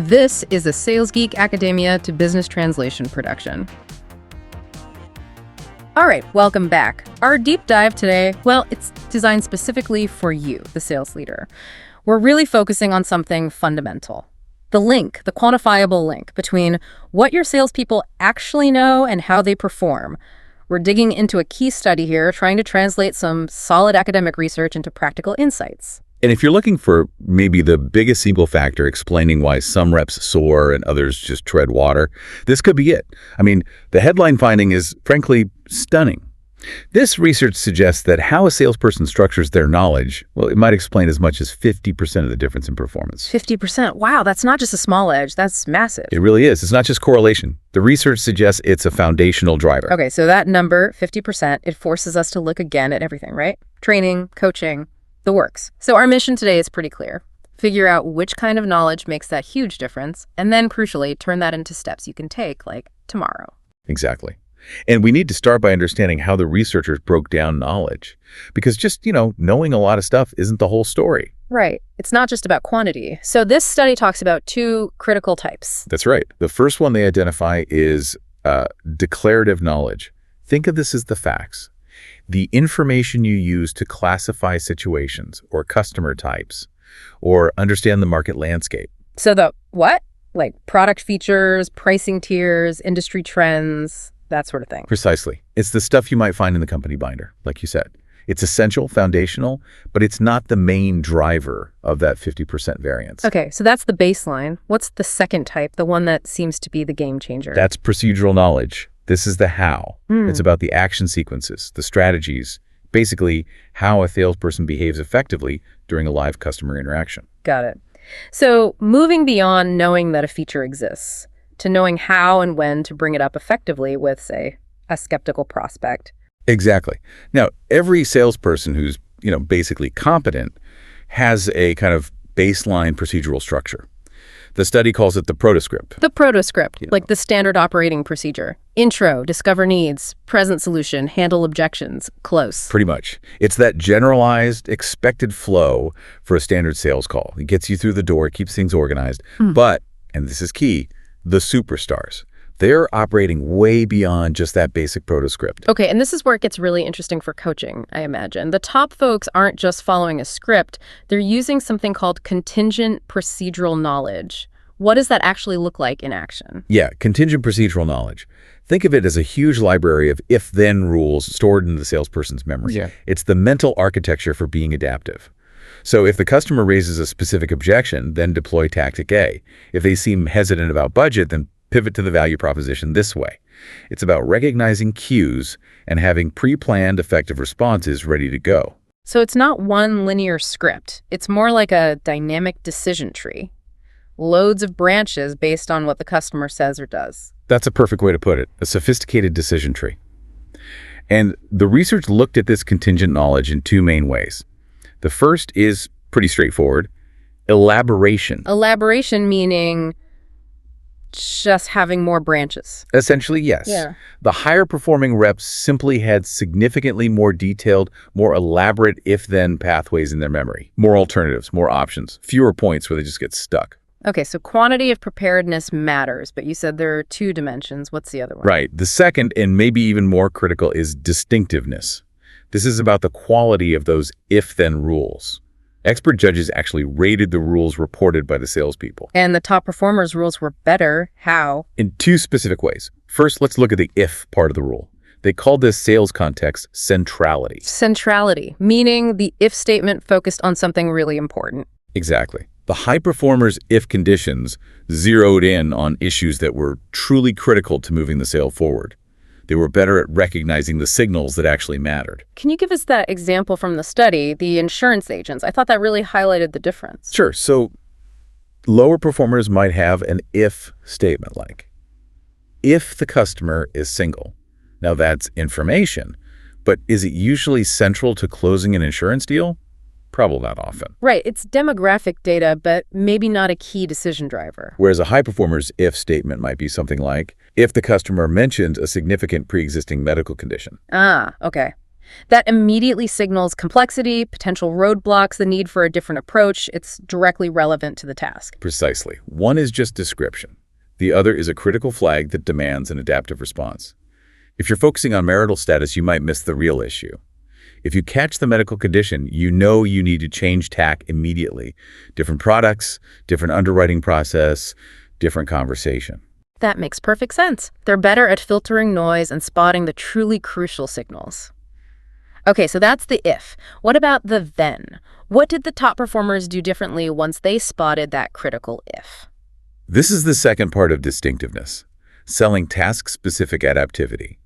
This is a Sales Geek Academia to Business Translation production. All right, welcome back. Our deep dive today, well, it's designed specifically for you, the sales leader. We're really focusing on something fundamental. The link, the quantifiable link between what your salespeople actually know and how they perform. We're digging into a key study here, trying to translate some solid academic research into practical insights. And if you're looking for maybe the biggest single factor explaining why some reps soar and others just tread water, this could be it. I mean, the headline finding is, frankly, stunning. This research suggests that how a salesperson structures their knowledge, well, it might explain as much as 50% of the difference in performance. 50%? Wow, that's not just a small edge, that's massive. It really is. It's not just correlation. The research suggests it's a foundational driver. Okay, so that number, 50%, it forces us to look again at everything, right? Training, coaching, the works. So our mission today is pretty clear. Figure out which kind of knowledge makes that huge difference, and then, crucially, turn that into steps you can take, like tomorrow. Exactly. And we need to start by understanding how the researchers broke down knowledge. Because just, knowing a lot of stuff isn't the whole story. Right. It's not just about quantity. So this study talks about two critical types. That's right. The first one they identify is declarative knowledge. Think of this as the facts. The information you use to classify situations or customer types or understand the market landscape. So the what? Like product features, pricing tiers, industry trends, that sort of thing. Precisely. It's the stuff you might find in the company binder, like you said. It's essential, foundational, but it's not the main driver of that 50% variance. Okay, so that's the baseline. What's the second type, the one that seems to be the game changer? That's procedural knowledge. This is the how. It's about the action sequences, the strategies, basically how a salesperson behaves effectively during a live customer interaction. Got it. So moving beyond knowing that a feature exists to knowing how and when to bring it up effectively with, say, a skeptical prospect. Exactly. Now, every salesperson who's, basically competent has a kind of baseline procedural structure. The study calls it the protoscript. The protoscript, like the standard operating procedure. Intro, discover needs, present solution, handle objections, close. Pretty much. It's that generalized, expected flow for a standard sales call. It gets you through the door, keeps things organized. But, and this is key, the superstars. They're operating way beyond just that basic protoscript. Okay, and this is where it gets really interesting for coaching, I imagine. The top folks aren't just following a script. They're using something called contingent procedural knowledge. What does that actually look like in action? Yeah, contingent procedural knowledge. Think of it as a huge library of if-then rules stored in the salesperson's memory. Yeah. It's the mental architecture for being adaptive. So if the customer raises a specific objection, then deploy tactic A. If they seem hesitant about budget, then pivot to the value proposition this way. It's about recognizing cues and having pre-planned effective responses ready to go. So it's not one linear script. It's more like a dynamic decision tree. Loads of branches based on what the customer says or does. That's a perfect way to put it, a sophisticated decision tree. And the research looked at this contingent knowledge in two main ways. The first is pretty straightforward, elaboration. Elaboration meaning just having more branches. Essentially, yes. Yeah. The higher performing reps simply had significantly more detailed, more elaborate if-then pathways in their memory. More alternatives, more options, fewer points where they just get stuck. Okay, so quantity of preparedness matters, but you said there are two dimensions. What's the other one? Right. The second, and maybe even more critical, is distinctiveness. This is about the quality of those if-then rules. Expert judges actually rated the rules reported by the salespeople. And the top performers' rules were better. How? In two specific ways. First, let's look at the if part of the rule. They called this sales context centrality. Centrality, meaning the if statement focused on something really important. Exactly. The high performers' if conditions zeroed in on issues that were truly critical to moving the sale forward. They were better at recognizing the signals that actually mattered. Can you give us that example from the study, the insurance agents? I thought that really highlighted the difference. Sure. So lower performers might have an if statement like, if the customer is single. Now that's information, but is it usually central to closing an insurance deal? Probably not often. Right. It's demographic data, but maybe not a key decision driver. Whereas a high performer's if statement might be something like, if the customer mentions a significant pre-existing medical condition. Ah, okay. That immediately signals complexity, potential roadblocks, the need for a different approach. It's directly relevant to the task. Precisely. One is just description. The other is a critical flag that demands an adaptive response. If you're focusing on marital status, you might miss the real issue. If you catch the medical condition, you know you need to change tack immediately. Different products, different underwriting process, different conversation. That makes perfect sense. They're better at filtering noise and spotting the truly crucial signals. Okay, so that's the if. What about the then? What did the top performers do differently once they spotted that critical if? This is the second part of distinctiveness, selling task-specific adaptivity.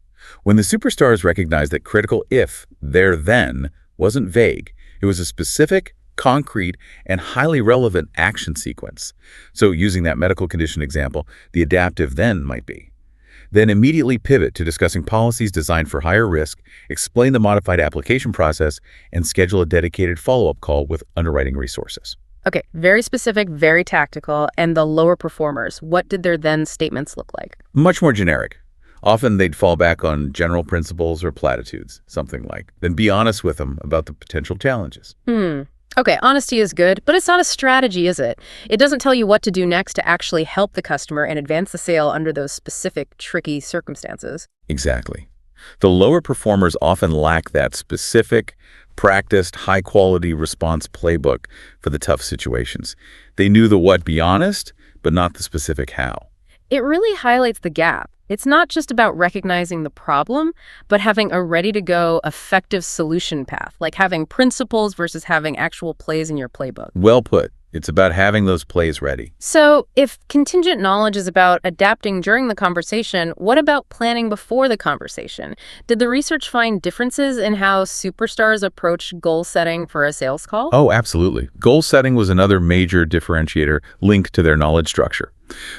When the superstars recognized that critical if, their then, wasn't vague, it was a specific, concrete, and highly relevant action sequence. So using that medical condition example, the adaptive then might be. Then immediately pivot to discussing policies designed for higher risk, explain the modified application process, and schedule a dedicated follow-up call with underwriting resources. Okay, very specific, very tactical. And the lower performers, what did their then statements look like? Much more generic. Often they'd fall back on general principles or platitudes, something like, then be honest with them about the potential challenges. Okay, honesty is good, but it's not a strategy, is it? It doesn't tell you what to do next to actually help the customer and advance the sale under those specific, tricky circumstances. Exactly. The lower performers often lack that specific, practiced, high-quality response playbook for the tough situations. They knew the what, be honest, but not the specific how. It really highlights the gap. It's not just about recognizing the problem, but having a ready-to-go, effective solution path, like having principles versus having actual plays in your playbook. Well put. It's about having those plays ready. So if contingent knowledge is about adapting during the conversation, what about planning before the conversation? Did the research find differences in how superstars approach goal setting for a sales call? Oh, absolutely. Goal setting was another major differentiator linked to their knowledge structure.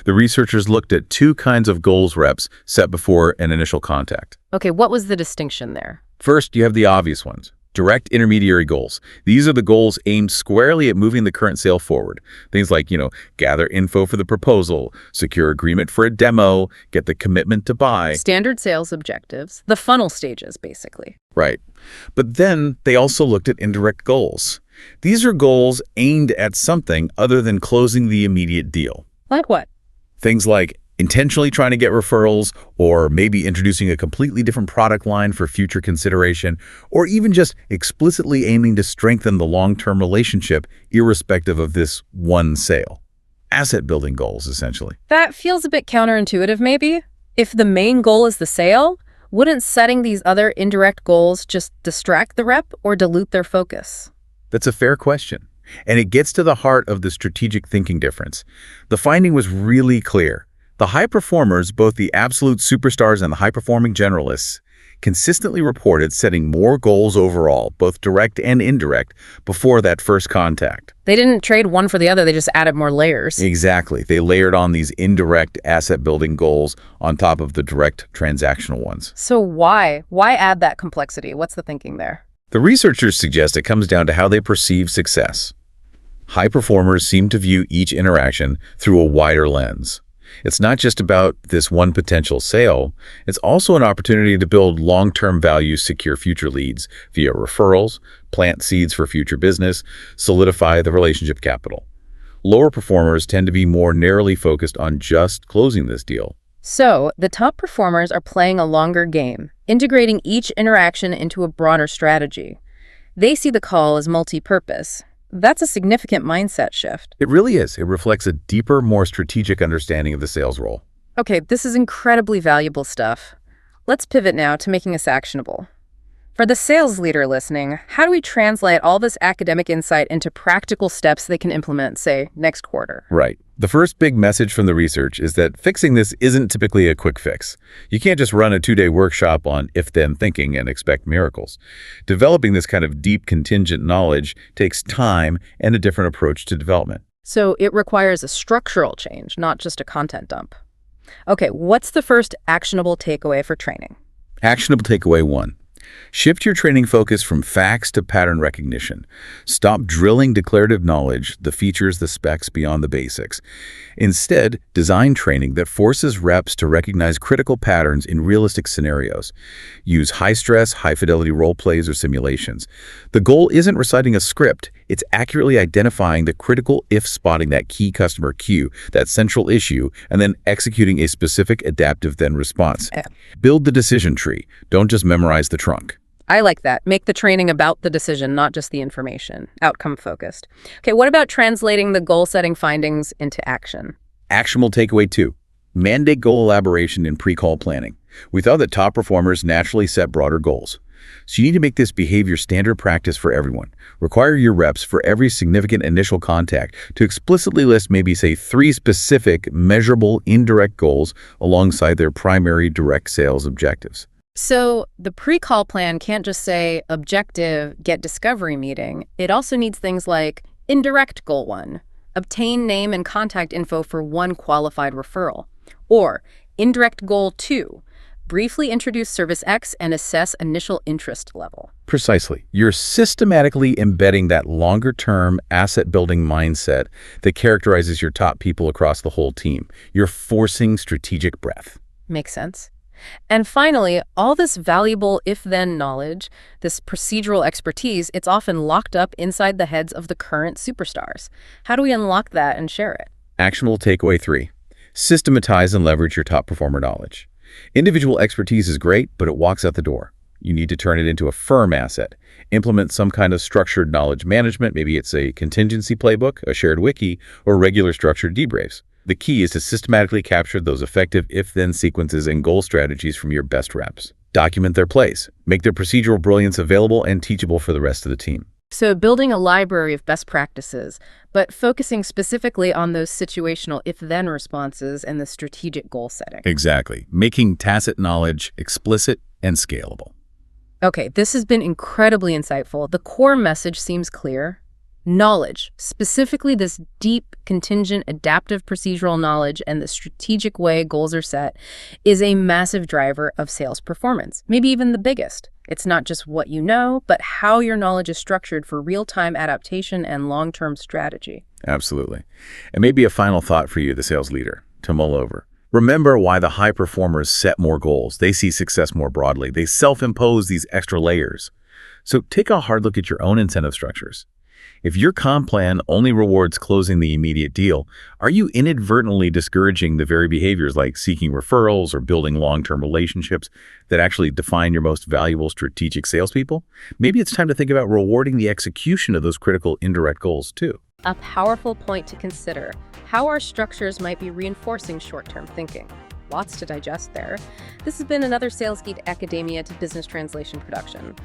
The researchers looked at two kinds of goals reps set before an initial contact. Okay, what was the distinction there? First, you have the obvious ones. Direct intermediary goals. These are the goals aimed squarely at moving the current sale forward. Things like, gather info for the proposal, secure agreement for a demo, get the commitment to buy. Standard sales objectives, the funnel stages, basically. Right. But then they also looked at indirect goals. These are goals aimed at something other than closing the immediate deal. Like what? Things like intentionally trying to get referrals, or maybe introducing a completely different product line for future consideration, or even just explicitly aiming to strengthen the long-term relationship irrespective of this one sale. Asset building goals, essentially. That feels a bit counterintuitive, maybe. If the main goal is the sale, wouldn't setting these other indirect goals just distract the rep or dilute their focus? That's a fair question. And it gets to the heart of the strategic thinking difference. The finding was really clear. The high performers, both the absolute superstars and the high-performing generalists, consistently reported setting more goals overall, both direct and indirect, before that first contact. They didn't trade one for the other, they just added more layers. Exactly. They layered on these indirect asset-building goals on top of the direct transactional ones. So why? Why add that complexity? What's the thinking there? The researchers suggest it comes down to how they perceive success. High performers seem to view each interaction through a wider lens. It's not just about this one potential sale. It's also an opportunity to build long-term value, secure future leads via referrals, plant seeds for future business, solidify the relationship capital. Lower performers tend to be more narrowly focused on just closing this deal. So the top performers are playing a longer game, integrating each interaction into a broader strategy. They see the call as multi-purpose. That's a significant mindset shift. It really is. It reflects a deeper, more strategic understanding of the sales role. Okay, this is incredibly valuable stuff. Let's pivot now to making us actionable. For the sales leader listening, how do we translate all this academic insight into practical steps they can implement, say, next quarter? Right. The first big message from the research is that fixing this isn't typically a quick fix. You can't just run a 2-day workshop on if-then thinking and expect miracles. Developing this kind of deep contingent knowledge takes time and a different approach to development. So it requires a structural change, not just a content dump. Okay, what's the first actionable takeaway for training? Actionable takeaway 1. Shift your training focus from facts to pattern recognition. Stop drilling declarative knowledge, the features, the specs beyond the basics. Instead, design training that forces reps to recognize critical patterns in realistic scenarios. Use high-stress, high-fidelity role plays or simulations. The goal isn't reciting a script. It's accurately identifying the critical if, spotting that key customer cue, that central issue, and then executing a specific adaptive then response. Build the decision tree. Don't just memorize the trunk. I like that. Make the training about the decision, not just the information. Outcome focused. Okay, what about translating the goal-setting findings into action? Actionable takeaway 2. Mandate goal elaboration in pre-call planning. We thought that top performers naturally set broader goals. So you need to make this behavior standard practice for everyone. Require your reps for every significant initial contact to explicitly list maybe, say, 3 specific, measurable, indirect goals alongside their primary direct sales objectives. So the pre-call plan can't just say objective, get discovery meeting. It also needs things like indirect goal 1, obtain name and contact info for 1 qualified referral, or indirect goal 2, briefly introduce service X and assess initial interest level. Precisely. You're systematically embedding that longer-term asset-building mindset that characterizes your top people across the whole team. You're forcing strategic breadth. Makes sense. And finally, all this valuable if-then knowledge, this procedural expertise, it's often locked up inside the heads of the current superstars. How do we unlock that and share it? Actionable takeaway 3. Systematize and leverage your top performer knowledge. Individual expertise is great, but it walks out the door. You need to turn it into a firm asset. Implement some kind of structured knowledge management. Maybe it's a contingency playbook, a shared wiki, or regular structured debriefs. The key is to systematically capture those effective if-then sequences and goal strategies from your best reps. Document their plays. Make their procedural brilliance available and teachable for the rest of the team. So building a library of best practices, but focusing specifically on those situational if-then responses and the strategic goal setting. Exactly. Making tacit knowledge explicit and scalable. Okay, this has been incredibly insightful. The core message seems clear. Knowledge, specifically this deep, contingent, adaptive procedural knowledge and the strategic way goals are set, is a massive driver of sales performance, maybe even the biggest. It's not just what you know, but how your knowledge is structured for real-time adaptation and long-term strategy. Absolutely. And maybe a final thought for you, the sales leader, to mull over. Remember why the high performers set more goals. They see success more broadly. They self-impose these extra layers. So take a hard look at your own incentive structures. If your comp plan only rewards closing the immediate deal, are you inadvertently discouraging the very behaviors like seeking referrals or building long-term relationships that actually define your most valuable strategic salespeople? Maybe it's time to think about rewarding the execution of those critical indirect goals too. A powerful point to consider, how our structures might be reinforcing short-term thinking. Lots to digest there. This has been another Sales Geek Academia to Business Translation production.